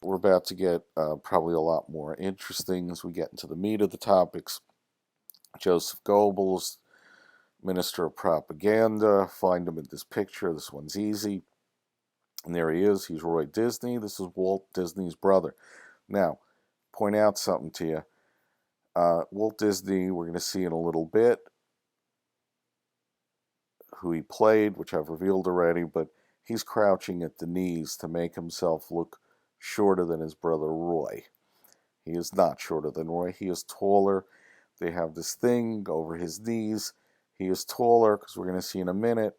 we're about to get probably a lot more interesting as we get into the meat of the topics. Joseph Goebbels, Minister of Propaganda. Find him in this picture. This one's easy. And there he is. He's Roy Disney. This is Walt Disney's brother. Now, point out something to you. Walt Disney, we're going to see in a little bit who he played, which I've revealed already, but he's crouching at the knees to make himself look shorter than his brother Roy. He is not shorter than Roy. He is taller. They have this thing over his knees. He is taller because we're going to see in a minute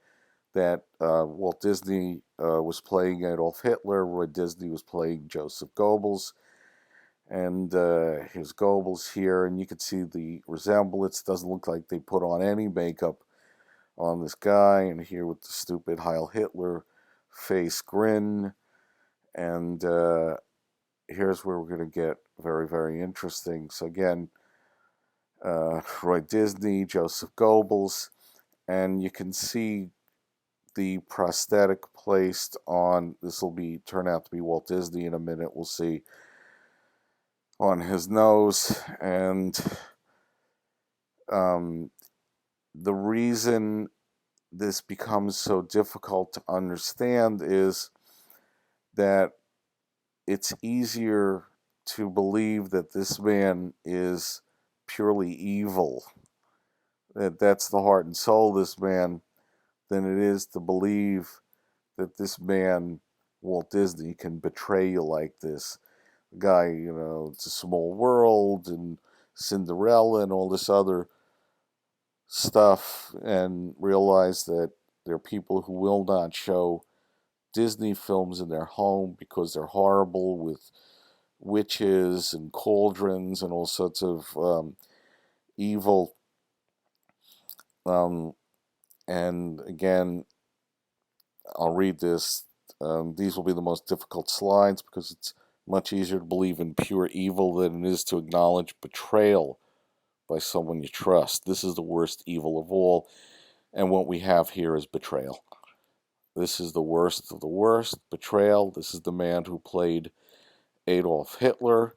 that Walt Disney was playing Adolf Hitler. Roy Disney was playing Joseph Goebbels. And here's Goebbels here, and you can see the resemblance. Doesn't look like they put on any makeup on this guy. And here with the stupid Heil Hitler face grin. And here's where we're going to get very, very interesting. So again, Roy Disney, Joseph Goebbels, and you can see the prosthetic placed on, this will be turn out to be Walt Disney in a minute, we'll see, on his nose. And the reason this becomes so difficult to understand is that it's easier to believe that this man is purely evil, that's the heart and soul of this man, than it is to believe that this man, Walt Disney, can betray you like this. The guy, It's a Small World and Cinderella and all this other stuff, and realize that there are people who will not show Disney films in their home because they're horrible, with witches and cauldrons and all sorts of evil. And again, I'll read this. These will be the most difficult slides because it's much easier to believe in pure evil than it is to acknowledge betrayal by someone you trust. This is the worst evil of all, and what we have here is betrayal. This is the worst of the worst, betrayal. This is the man who played Adolf Hitler,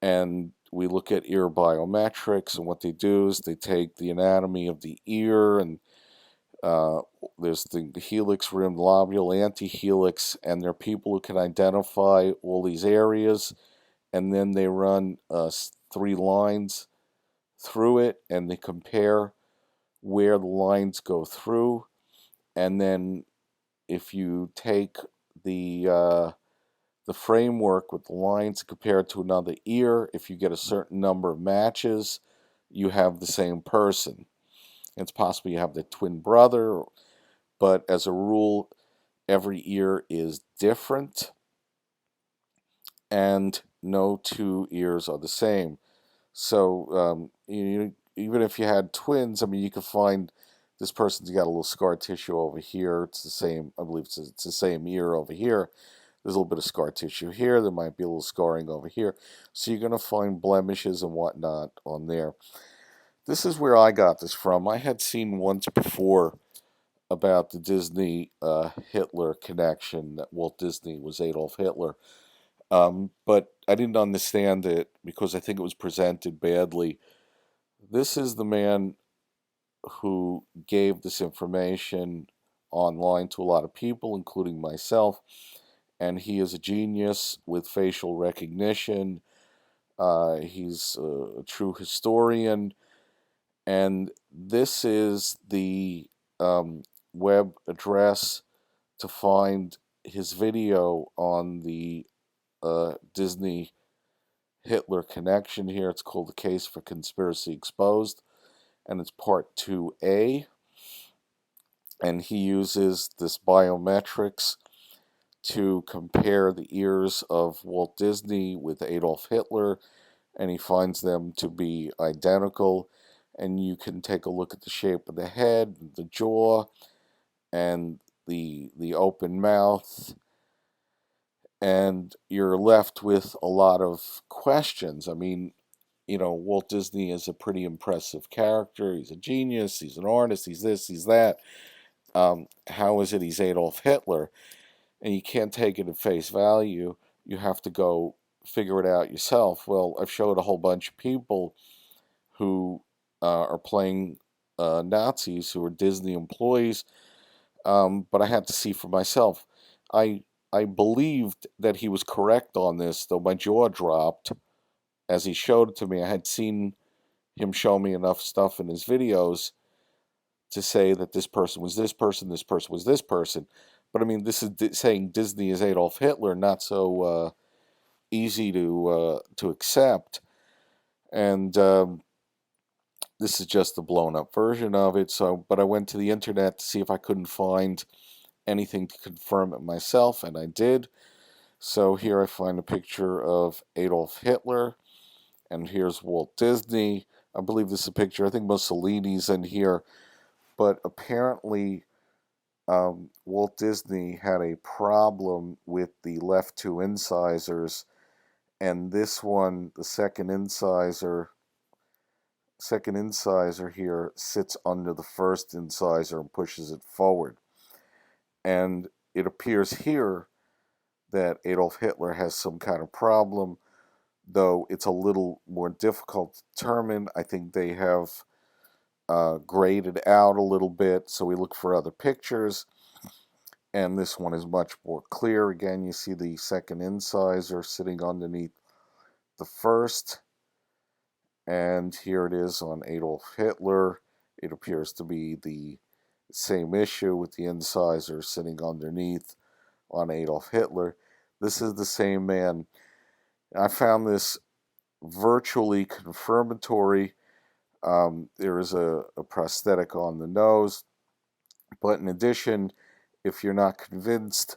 and we look at ear biometrics, and what they do is they take the anatomy of the ear, and there's the helix, rim, lobule, anti-helix, and there are people who can identify all these areas, and then they run 3 lines through it, and they compare where the lines go through, and then if you take the framework with the lines compared to another ear, if you get a certain number of matches, you have the same person. It's possible you have the twin brother, but as a rule, every ear is different, and no 2 ears are the same. So even if you had twins, you could find this person's got a little scar tissue over here. It's the same, I believe it's the same ear over here. There's a little bit of scar tissue here. There might be a little scarring over here. So you're going to find blemishes and whatnot on there. This is where I got this from. I had seen once before about the Disney Hitler connection, that Walt Disney was Adolf Hitler. But I didn't understand it because I think it was presented badly. This is the man who gave this information online to a lot of people, including myself, and he is a genius with facial recognition. He's a true historian, and this is the web address to find his video on the Disney Hitler connection here. It's called The Case for Conspiracy Exposed, and it's part 2A, and he uses this biometrics to compare the ears of Walt Disney with Adolf Hitler, and he finds them to be identical. And you can take a look at the shape of the head, the jaw, and the open mouth, and you're left with a lot of questions. Walt Disney is a pretty impressive character. He's a genius. He's an artist. He's this, he's that. How is it he's Adolf Hitler? And you can't take it at face value. you have to go figure it out yourself. Well, I've showed a whole bunch of people who are playing Nazis who are Disney employees, but I had to see for myself. I I believed that he was correct on this, though my jaw dropped as he showed it to me. I had seen him show me enough stuff in his videos to say that this person was this person, this person was this person. But I mean, this is saying Disney is Adolf Hitler, not so easy to accept. And this is just a blown up version of it. So, but I went to the internet to see if I couldn't find anything to confirm it myself, and I did. So here I find a picture of Adolf Hitler, and here's Walt Disney. I believe this is a picture. I think Mussolini's in here, but apparently Walt Disney had a problem with the left two incisors, and this one, the second incisor here sits under the first incisor and pushes it forward. And it appears here that Adolf Hitler has some kind of problem, though it's a little more difficult to determine. I think they have graded out a little bit, so we look for other pictures. And this one is much more clear. Again, you see the second incisor sitting underneath the first. And here it is on Adolf Hitler. It appears to be the same issue with the incisor sitting underneath on Adolf Hitler. This is the same man. I found this virtually confirmatory. There is a prosthetic on the nose. But in addition, if you're not convinced,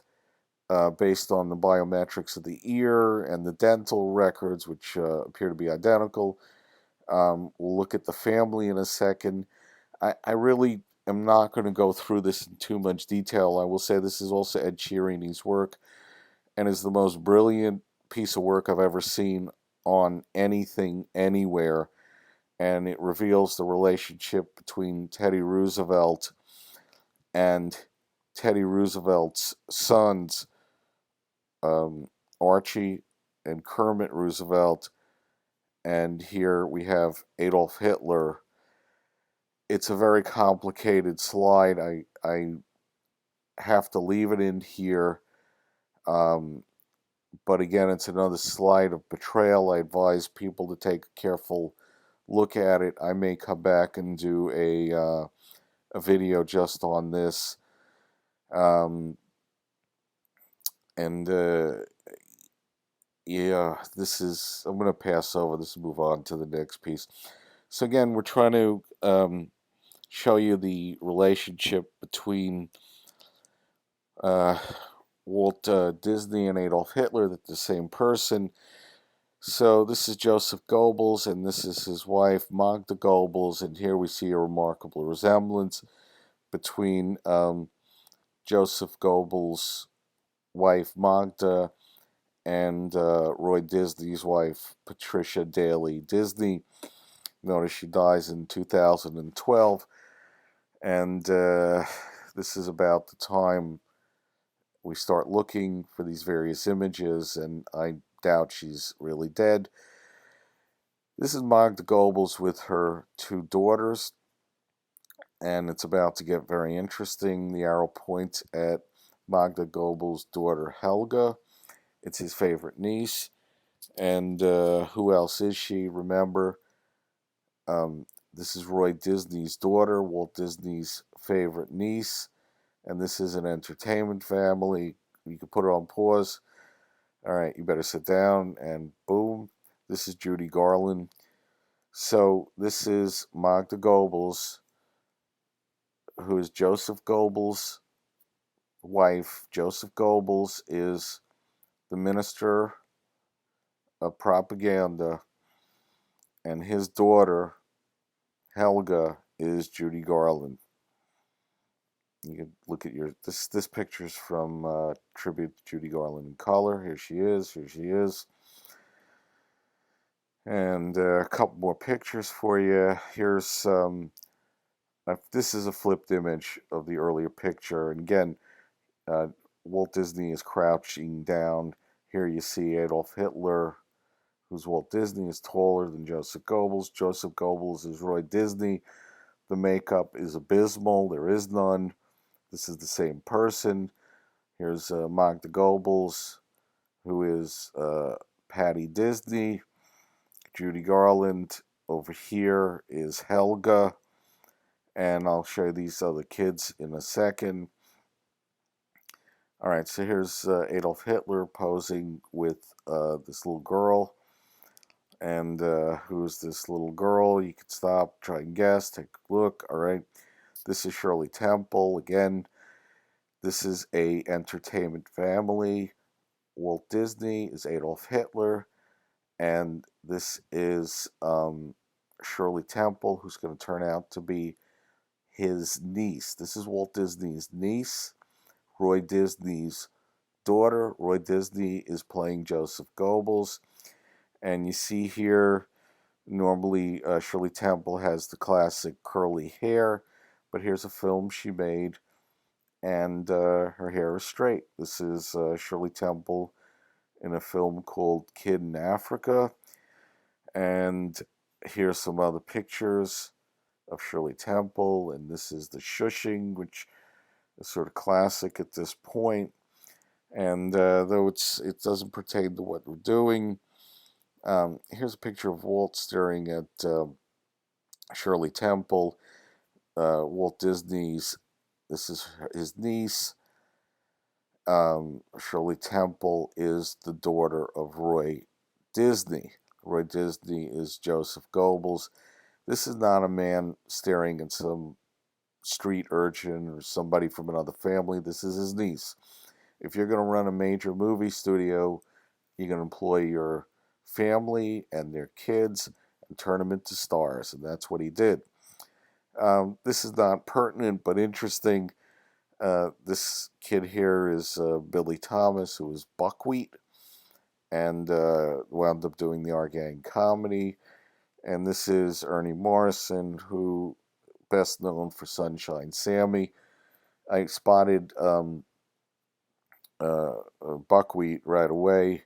based on the biometrics of the ear and the dental records, which appear to be identical, we'll look at the family in a second. I really am not going to go through this in too much detail. I will say this is also Ed Sheeran's work, and is the most brilliant piece of work I've ever seen on anything, anywhere. And it reveals the relationship between Teddy Roosevelt and Teddy Roosevelt's sons, Archie and Kermit Roosevelt. And here we have Adolf Hitler. It's a very complicated slide. I have to leave it in here. But again, it's another slide of betrayal. I advise people to take a careful look at it. I may come back and do a video just on this. And yeah, this is, I'm going to pass over this and move on to the next piece. So again, we're trying to show you the relationship between Walt Disney and Adolf Hitler, that the same person. So this is Joseph Goebbels, and this is his wife, Magda Goebbels, and here we see a remarkable resemblance between Joseph Goebbels' wife, Magda, and Roy Disney's wife, Patricia Daly Disney. Notice she dies in 2012, and this is about the time we start looking for these various images, and I doubt she's really dead. This is Magda Goebbels with her two daughters, and it's about to get very interesting. The arrow points at Magda Goebbels' daughter Helga. It's his favorite niece. And who else is she? Remember, this is Roy Disney's daughter, Walt Disney's favorite niece. And this is an entertainment family. You can put it on pause. All right, you better sit down. And boom, this is Judy Garland. So this is Magda Goebbels, who is Joseph Goebbels' wife. Joseph Goebbels is the minister of propaganda, and his daughter Helga is Judy Garland. You can look at this picture's from Tribute to Judy Garland in color. Here she is. And a couple more pictures for you. Here's this is a flipped image of the earlier picture, and again, Walt Disney is crouching down. Here you see Adolf Hitler, who's Walt Disney, is taller than Joseph Goebbels. Joseph Goebbels is Roy Disney. The makeup is abysmal. There is none. This is the same person. Here's Magda Goebbels, who is Patty Disney. Judy Garland over here is Helga. And I'll show you these other kids in a second. All right, so here's Adolf Hitler posing with this little girl. And who's this little girl? You can stop, try and guess, take a look. All right, this is Shirley Temple. Again, this is a entertainment family. Walt Disney is Adolf Hitler. And this is Shirley Temple, who's going to turn out to be his niece. This is Walt Disney's niece, Roy Disney's daughter. Roy Disney is playing Joseph Goebbels. And you see here, normally Shirley Temple has the classic curly hair, but here's a film she made, and her hair is straight. This is Shirley Temple in a film called Kid in Africa. And here's some other pictures of Shirley Temple, and this is the shushing, which is sort of classic at this point. And though it doesn't pertain to what we're doing, here's a picture of Walt staring at Shirley Temple. Walt Disney's, this is his niece. Shirley Temple is the daughter of Roy Disney. Roy Disney is Joseph Goebbels. This is not a man staring at some street urchin or somebody from another family. This is his niece. If you're going to run a major movie studio, you're going to employ your family and their kids and turn them into stars, and that's what he did. This is not pertinent but interesting. This kid here is Billy Thomas, who was Buckwheat, and wound up doing the Our Gang comedy. And this is Ernie Morrison, who best known for Sunshine Sammy. I spotted Buckwheat right away,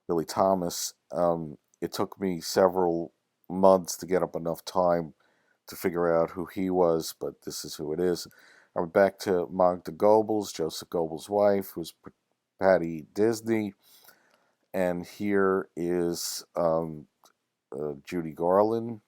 Billy Thomas. It took me several months to get up enough time to figure out who he was, but this is who it is. I'm back to Magda Goebbels, Joseph Goebbels' wife, who's Patty Disney. And here is Judy Garland,